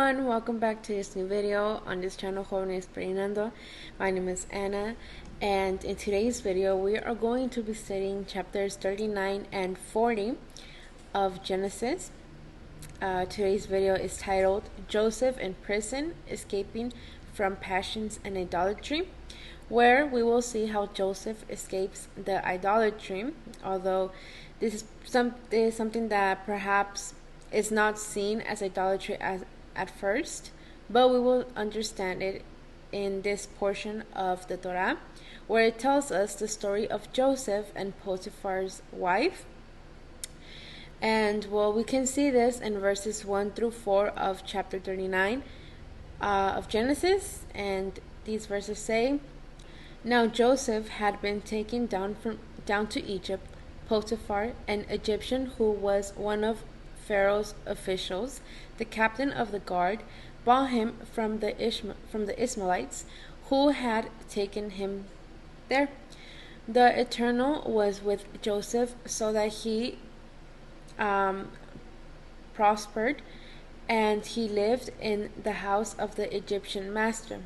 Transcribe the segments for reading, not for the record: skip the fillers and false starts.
everyone, welcome back to this new video on this channel, Jóvenes Perinando. My name is Anna, and in today's video we are going to be studying chapters 39 and 40 of Genesis. Today's video is titled Joseph in Prison, Escaping from Passions and Idolatry, where we will see how Joseph escapes the idolatry, although this is something that perhaps is not seen as idolatry at first, but we will understand it in this portion of the Torah, where it tells us the story of Joseph and Potiphar's wife. And well, we can see this in verses 1 through 4 of chapter 39 of Genesis, and these verses say, "Now Joseph had been taken down to Egypt. Potiphar, an Egyptian who was one of Pharaoh's officials, the captain of the guard, bought him from the Ishmaelites who had taken him there. The Eternal was with Joseph so that he prospered, and he lived in the house of the Egyptian master.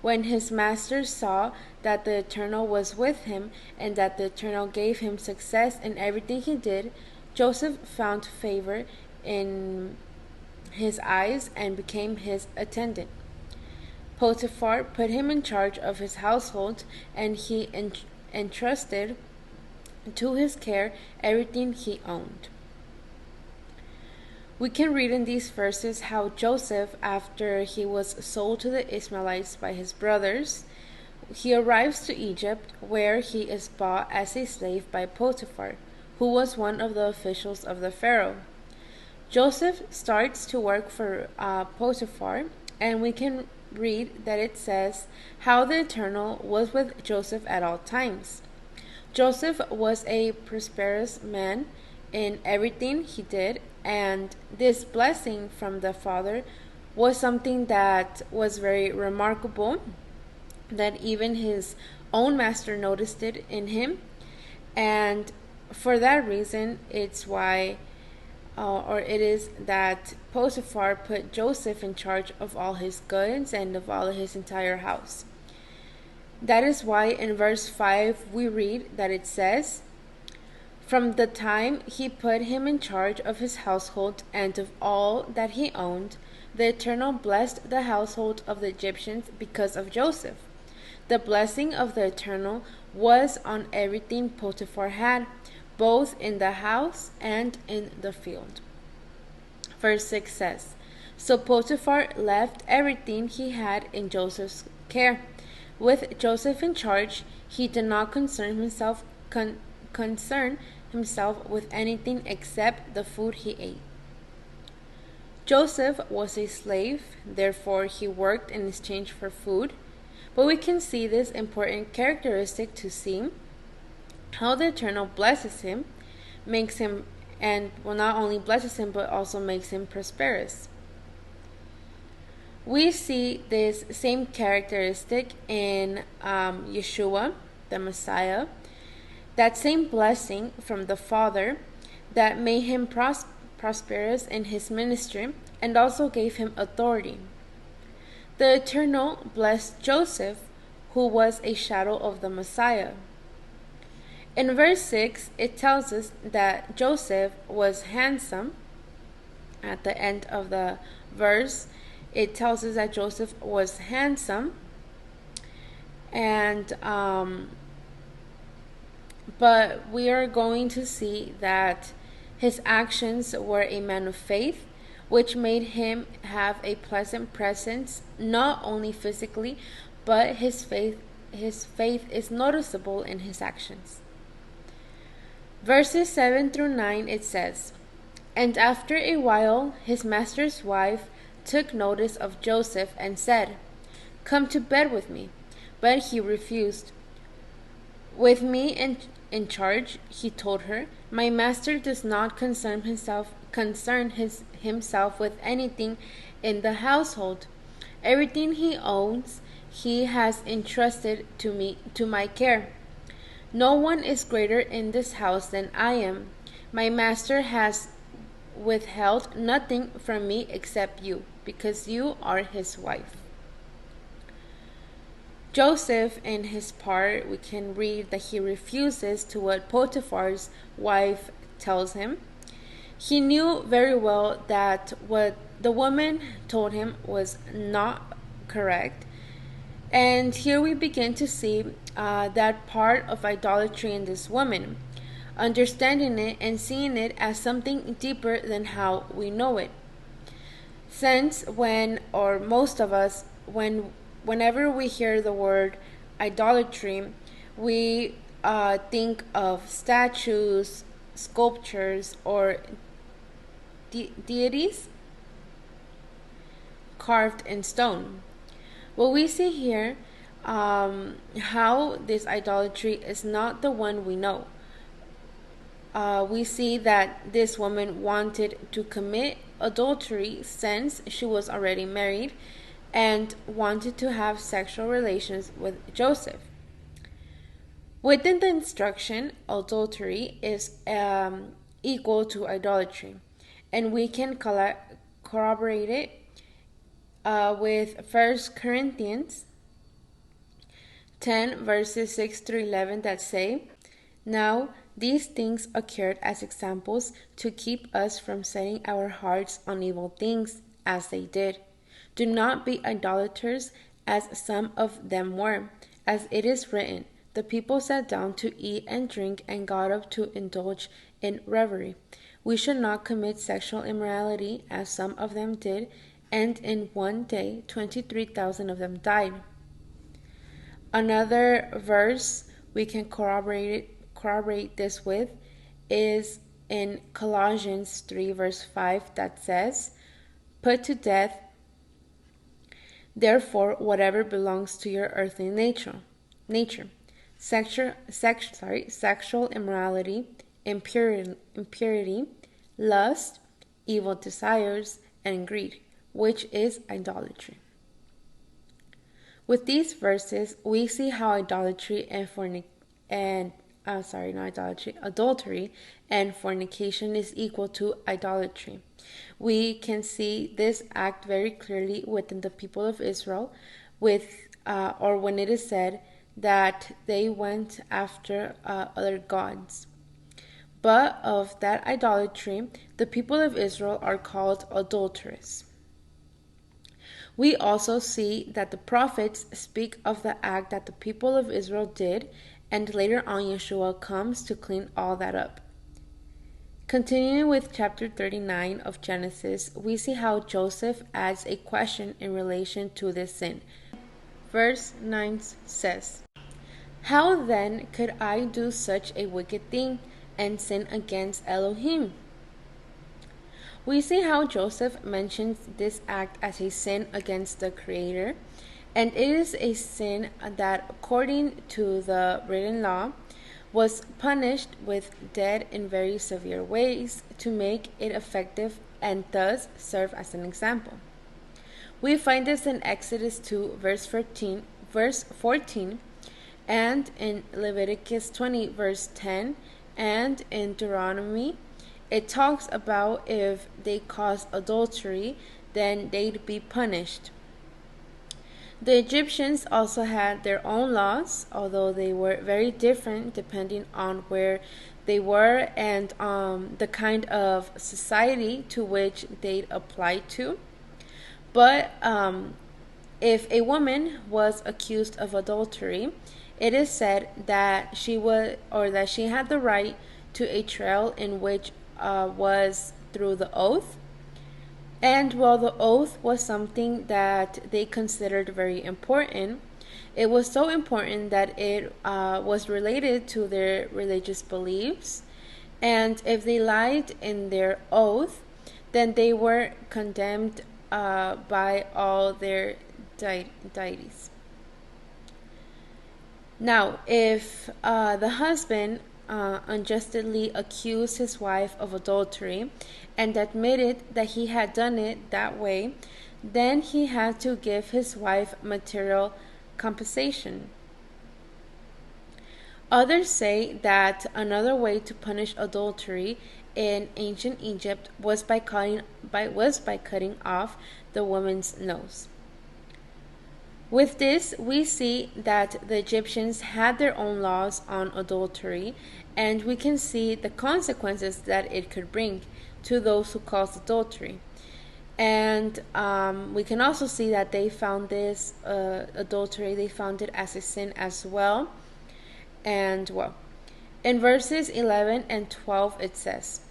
When his master saw that the Eternal was with him and that the Eternal gave him success in everything he did, Joseph found favor in his eyes and became his attendant. Potiphar put him in charge of his household, and he entrusted to his care everything he owned." We can read in these verses how Joseph, after he was sold to the Ishmaelites by his brothers, he arrives to Egypt, where he is bought as a slave by Potiphar, who was one of the officials of the Pharaoh. Joseph starts to work for Potiphar, and we can read that it says how the Eternal was with Joseph at all times. Joseph was a prosperous man in everything he did, and this blessing from the Father was something that was very remarkable, that even his own master noticed it in him. And for that reason, it is that Potiphar put Joseph in charge of all his goods and of all of his entire house. That is why in verse 5 we read that it says, "From the time he put him in charge of his household and of all that he owned, the Eternal blessed the household of the Egyptians because of Joseph. The blessing of the Eternal was on everything Potiphar had, both in the house and in the field." Verse 6 says, "So Potiphar left everything he had in Joseph's care. With Joseph in charge, he did not concern himself with anything except the food he ate." Joseph was a slave, therefore he worked in exchange for food. But we can see this important characteristic to see how the Eternal blesses him, makes him, and not only blesses him, but also makes him prosperous. We see this same characteristic in Yeshua, the Messiah, that same blessing from the Father that made him prosperous in his ministry and also gave him authority. The Eternal blessed Joseph, who was a shadow of the Messiah. In verse 6, it tells us that Joseph was handsome. At the end of the verse, it tells us that Joseph was handsome, and but we are going to see that his actions were a man of faith, which made him have a pleasant presence, not only physically, but his faith is noticeable in his actions. Verses 7 through 9, it says, "And after a while his master's wife took notice of Joseph and said, 'Come to bed with me.' But he refused. 'With me in charge,' he told her, 'my master does not concern himself with anything in the household. Everything he owns he has entrusted to my care. No one is greater in this house than I am. My master has withheld nothing from me except you, because you are his wife. Joseph, in his part, we can read that he refuses to what Potiphar's wife tells him. He knew very well that what the woman told him was not correct. And here we begin to see that part of idolatry in this woman, understanding it and seeing it as something deeper than how we know it. Since when, or most of us, whenever we hear the word idolatry, we think of statues, sculptures, or deities carved in stone. What we see here, how this idolatry is not the one we know. We see that this woman wanted to commit adultery since she was already married and wanted to have sexual relations with Joseph. Within the instruction, adultery is equal to idolatry, and we can corroborate it with 1 Corinthians 10 verses 6 through 11 that say, "Now these things occurred as examples to keep us from setting our hearts on evil things, as they did. Do not be idolaters, as some of them were. As it is written, the people sat down to eat and drink and got up to indulge in revelry. We should not commit sexual immorality, as some of them did, and in one day 23,000 of them died." Another verse we can corroborate this with is in Colossians 3 verse 5 that says, "Put to death, therefore, whatever belongs to your earthly nature, sexual immorality, impurity, lust, evil desires, and greed, which is idolatry." With these verses, we see how adultery and fornication is equal to idolatry. We can see this act very clearly within the people of Israel, when it is said that they went after other gods. But of that idolatry, the people of Israel are called adulterers. We also see that the prophets speak of the act that the people of Israel did, and later on Yeshua comes to clean all that up. Continuing with chapter 39 of Genesis, we see how Joseph adds a question in relation to this sin. Verse 9 says, "How then could I do such a wicked thing and sin against Elohim?" We see how Joseph mentions this act as a sin against the Creator, and it is a sin that, according to the written law, was punished with death in very severe ways to make it effective and thus serve as an example. We find this in Exodus 2 verse 14, and in Leviticus 20 verse 10, and in Deuteronomy. It talks about if they caused adultery, then they'd be punished. The Egyptians also had their own laws, although they were very different depending on where they were and the kind of society to which they'd apply to. But if a woman was accused of adultery, it is said that she had the right to a trial in which was through the oath. And while the oath was something that they considered very important, it was so important that it was related to their religious beliefs. And if they lied in their oath, then they were condemned by all their deities. Now, if the husband unjustly accused his wife of adultery and admitted that he had done it that way, then he had to give his wife material compensation. Others say that another way to punish adultery in ancient Egypt was by cutting off the woman's nose. With this, we see that the Egyptians had their own laws on adultery, and we can see the consequences that it could bring to those who caused adultery. And we can also see that they found this adultery, they found it as a sin as well. And well, in verses 11 and 12 it says,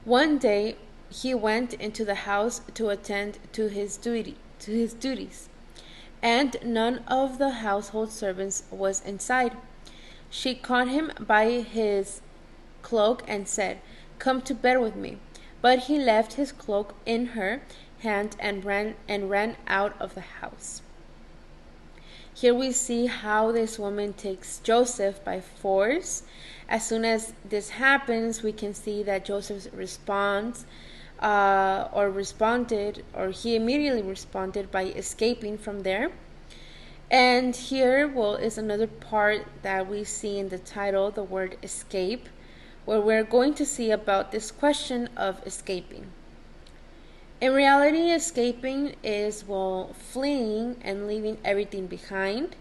"One day he went into the house to attend to his duties, and none of the household servants was inside. She caught him by his cloak and said, 'Come to bed with me.' But he left his cloak in her hand and ran out of the house." Here we see how this woman takes Joseph by force. As soon as this happens, we can see that Joseph responds, or he immediately responded by escaping from there. And here, well, is another part that we see in the title, the word escape, where we're going to see about this question of escaping. In reality, escaping is, well, fleeing and leaving everything behind.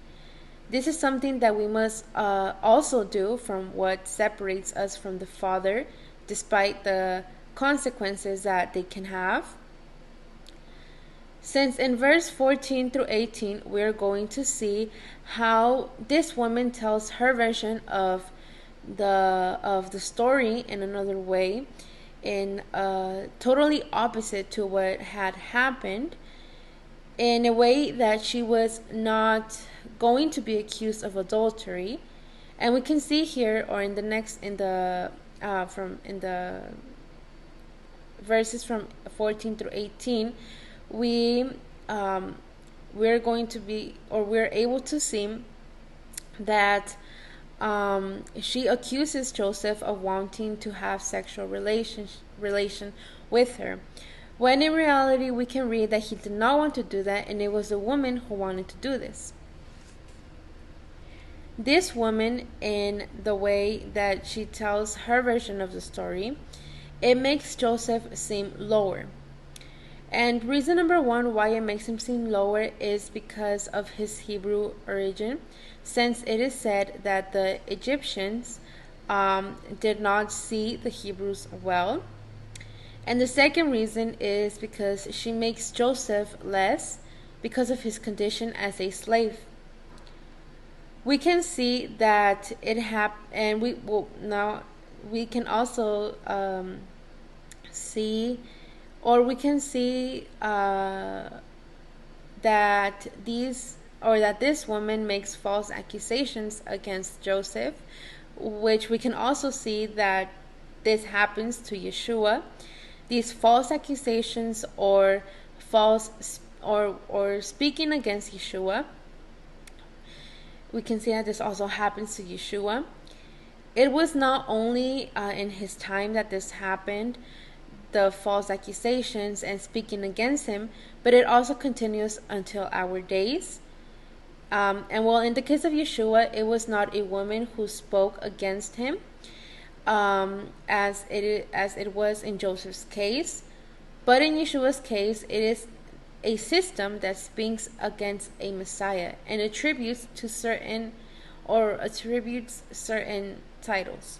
This is something that we must also do from what separates us from the Father, despite the consequences that they can have. Since in verse 14 through 18, we're going to see how this woman tells her version of the story in another way, in totally opposite to what had happened, in a way that she was not going to be accused of adultery. And we can see here, or in the verses from 14 through 18, we're able to see that she accuses Joseph of wanting to have sexual relation with her, when in reality we can read that he did not want to do that, and it was the woman who wanted to do this. This woman, in the way that she tells her version of the story, it makes Joseph seem lower. And reason number one why it makes him seem lower is because of his Hebrew origin, since it is said that the Egyptians did not see the Hebrews well. And the second reason is because she makes Joseph less because of his condition as a slave. We can see that it happened, and we can also see that this woman makes false accusations against Joseph, which we can also see that this happens to Yeshua. These false accusations or speaking against Yeshua, we can see that this also happens to Yeshua. It was not only in his time that this happened, the false accusations and speaking against him, but it also continues until our days. And well, in the case of Yeshua, it was not a woman who spoke against him, as it was in Joseph's case, but in Yeshua's case, it is a system that speaks against a Messiah and attributes certain titles.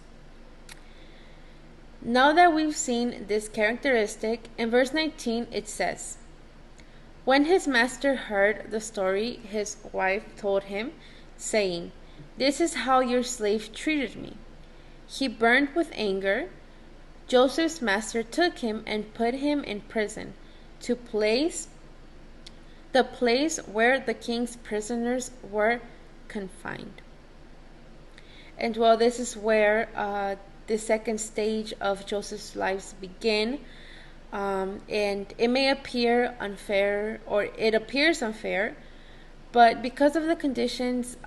Now that we've seen this characteristic, in verse 19 it says, "When his master heard the story, his wife told him, saying, 'This is how your slave treated me.' He burned with anger. Joseph's master took him and put him in prison, the place where the king's prisoners were confined." And well, this is where the second stage of Joseph's life begin. And it may appear unfair, or it appears unfair, but because of the conditions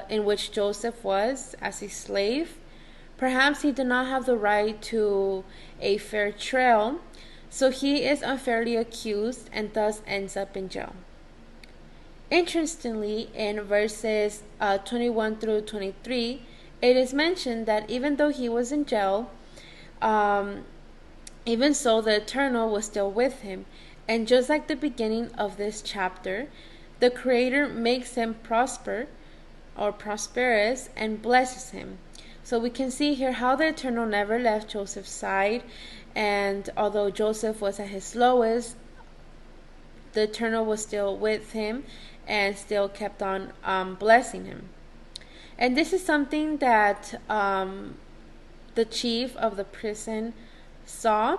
in which Joseph was as a slave, perhaps he did not have the right to a fair trial, so he is unfairly accused and thus ends up in jail. Interestingly, in verses 21 through 23, it is mentioned that even though he was in jail, even so the Eternal was still with him, And just like the beginning of this chapter, the Creator makes him prosperous and blesses him. So we can see here how the Eternal never left Joseph's side, and although Joseph was at his lowest, the Eternal was still with him and still kept on blessing him. And this is something that the chief of the prison saw,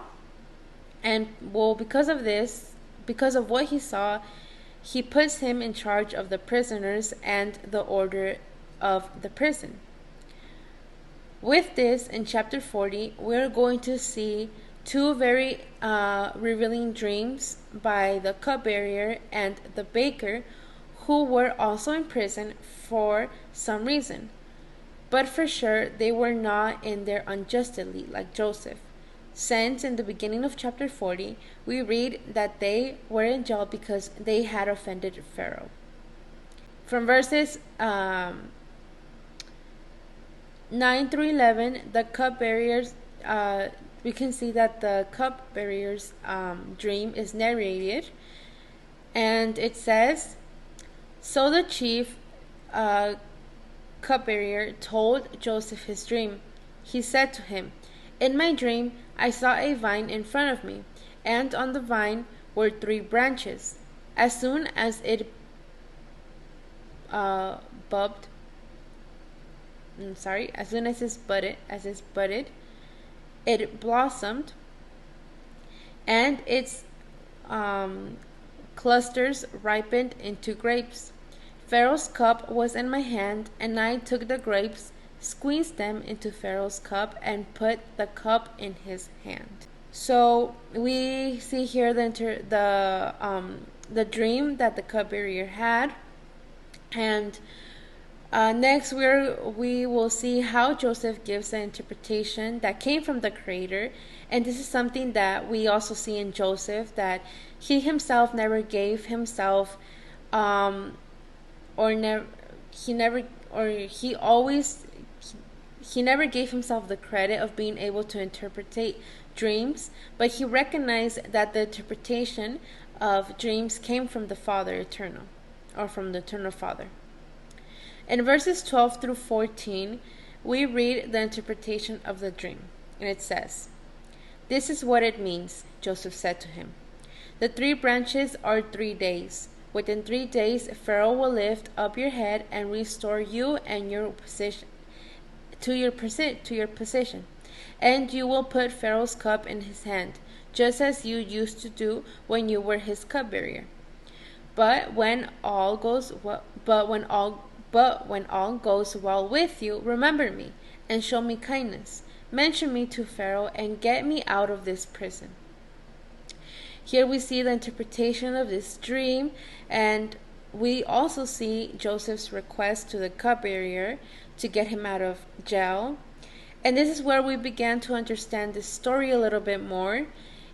and well, because of what he saw, he puts him in charge of the prisoners and the order of the prison. With this, in chapter 40, we're going to see two very revealing dreams by the cupbearer and the baker, who were also in prison for some reason. But for sure, they were not in there unjustly like Joseph, since in the beginning of chapter 40, we read that they were in jail because they had offended Pharaoh. From verses 9 through 11, the cupbearers, we can see that the cupbearer's dream is narrated, and it says, "So the chief cupbearer told Joseph his dream. He said to him, 'In my dream I saw a vine in front of me, and on the vine were 3 branches. As soon as it budded, it blossomed, and its clusters ripened into grapes. Pharaoh's cup was in my hand, and I took the grapes, squeezed them into Pharaoh's cup, and put the cup in his hand.'" So we see here the dream that the cupbearer had, and next we will see how Joseph gives the interpretation that came from the Creator. And this is something that we also see in Joseph, that he himself never gave himself he never gave himself the credit of being able to interpret dreams, but he recognized that the interpretation of dreams came from the Father Eternal, or from the Eternal Father. In verses 12 through 14, we read the interpretation of the dream, and it says, "This is what it means," Joseph said to him. "The 3 branches are 3 days. Within 3 days, Pharaoh will lift up your head and restore you and your position to your position, and you will put Pharaoh's cup in his hand, just as you used to do when you were his cupbearer. But when all goes well with you, remember me and show me kindness. Mention me to Pharaoh and get me out of this prison." Here we see the interpretation of this dream, and we also see Joseph's request to the cupbearer to get him out of jail. And this is where we began to understand this story a little bit more,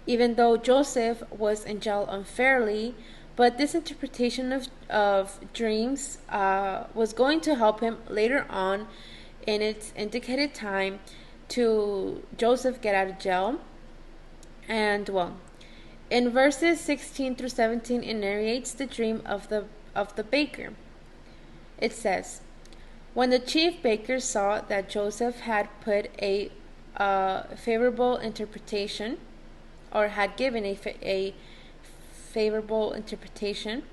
even though Joseph was in jail unfairly. But this interpretation of dreams was going to help him later on in its indicated time to Joseph get out of jail. And well, in verses 16 through 17, it narrates the dream of the baker. It says, "When the chief baker saw that Joseph had put a favorable interpretation, or had given a favorable interpretation,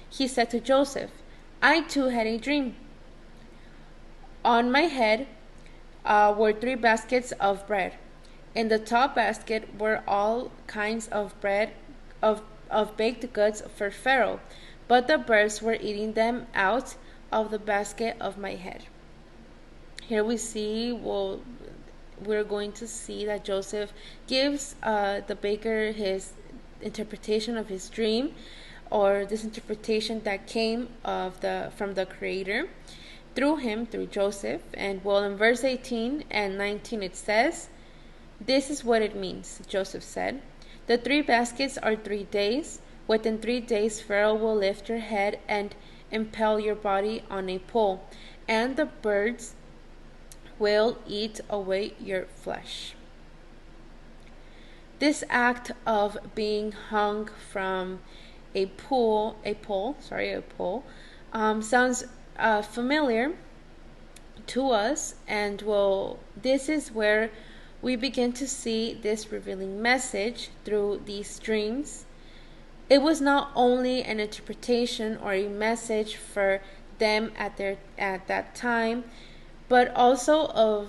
he said to Joseph, 'I too had a dream. On my head were 3 baskets of bread. In the top basket were all kinds of bread, of baked goods for Pharaoh, but the birds were eating them out of the basket of my head.'" Here we see, we're going to see that Joseph gives the baker his interpretation of his dream, or this interpretation that came from the Creator through Joseph. And well, in verse 18 and 19 it says, "This is what it means," Joseph said. "The 3 baskets are 3 days. Within 3 days Pharaoh will lift your head and impale your body on a pole, and the birds will eat away your flesh." This act of being hung from a pole, sounds familiar to us, and well, this is where we begin to see this revealing message through these dreams. It was not only an interpretation or a message for them at that time, but also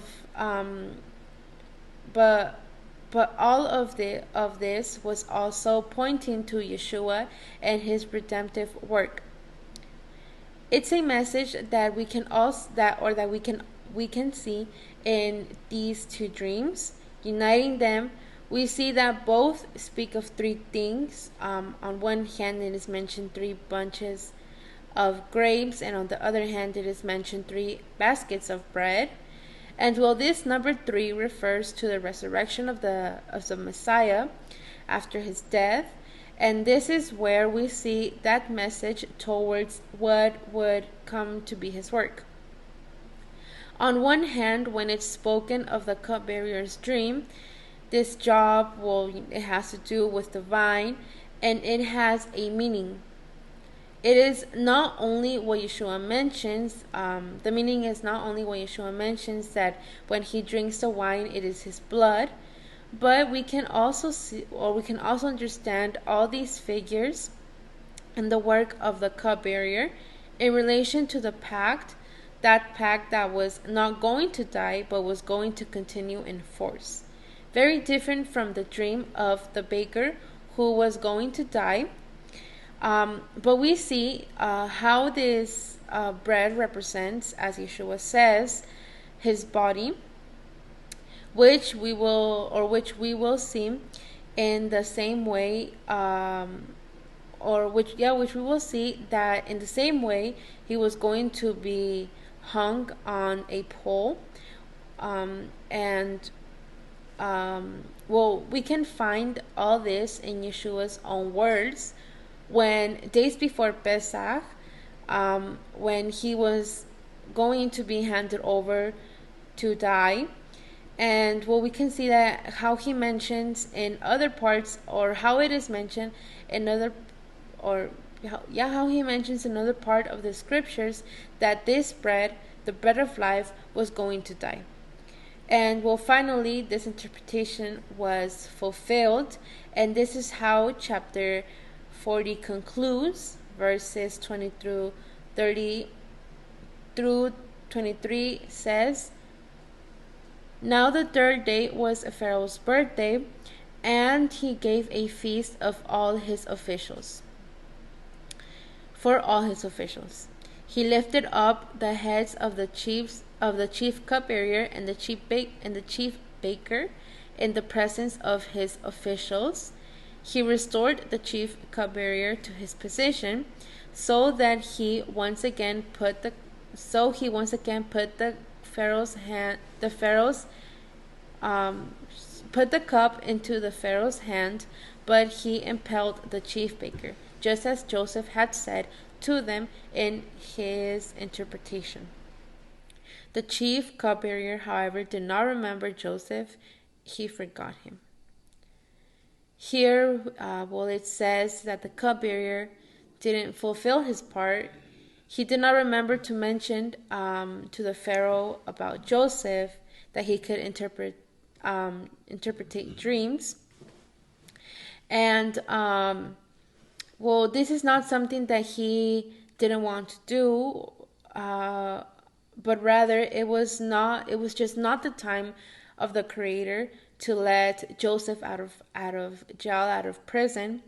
but all of this was also pointing to Yeshua and his redemptive work. It's a message that we can see in these two dreams. Uniting them, we see that both speak of three things. On one hand, it is mentioned 3 bunches of grapes, and on the other hand, it is mentioned 3 baskets of bread. And well, this number 3 refers to the resurrection of the Messiah after his death. And this is where we see that message towards what would come to be his work. On one hand, when it's spoken of the cupbearer's dream, this job, well, it has to do with the vine, and it has a meaning. It is not only what Yeshua mentions, the meaning is not only what Yeshua mentions, that when he drinks the wine, it is his blood, but we can also see, or we can also understand all these figures and the work of the cupbearer in relation to the pact, that pact that was not going to die but was going to continue in force. Very different from the dream of the baker who was going to die. But we see how this bread represents, as Yeshua says, his body, which we will see in the same way, which we will see that in the same way he was going to be hung on a pole, we can find all this in Yeshua's own words when days before Pesach, when he was going to be handed over to die. And we can see that how he mentions in other parts, or how it is mentioned in how he mentions in another part of the scriptures, that this bread, the bread of life, was going to die. And finally, this interpretation was fulfilled, and this is how chapter 40 concludes, verses 20 through 30 through 23 says, "Now the 3rd day was Pharaoh's birthday, and he gave a feast of all his officials. For all his officials, he lifted up the heads of the chief cupbearer and the chief baker in the presence of his officials. He restored the chief cupbearer to his position, so that he once again put the cup into the Pharaoh's hand, but he impelled the chief baker, just as Joseph had said to them in his interpretation. The chief cupbearer, however, did not remember Joseph; he forgot him." Here, it says that the cupbearer didn't fulfill his part. He did not remember to mention to the Pharaoh about Joseph, that he could interpret dreams. And this is not something that he didn't want to do, but rather it was just not the time of the Creator to let Joseph out of jail, out of prison.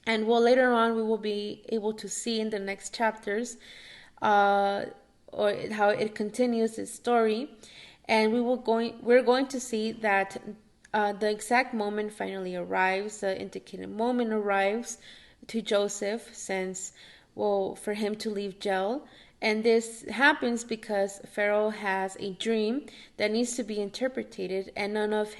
And later on we will be able to see in the next chapters or how it continues its story, and we're going to see that the exact moment finally arrives. The indicated moment arrives to Joseph, since for him to leave jail. And this happens because Pharaoh has a dream that needs to be interpreted, and none of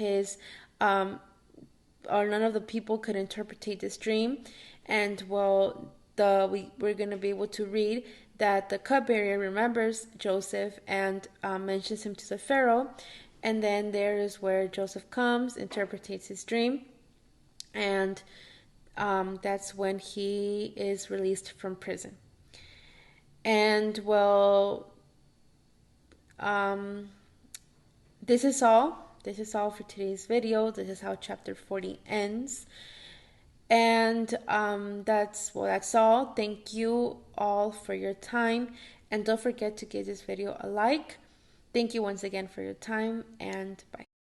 the people could interpret this dream. And we're going to be able to read that the cupbearer remembers Joseph and mentions him to the Pharaoh. And then there is where Joseph comes, interprets his dream, and that's when he is released from prison. And well, this is all. This is all for today's video. This is how chapter 40 ends. And that's all. Thank you all for your time. And don't forget to give this video a like. Thank you once again for your time, and bye.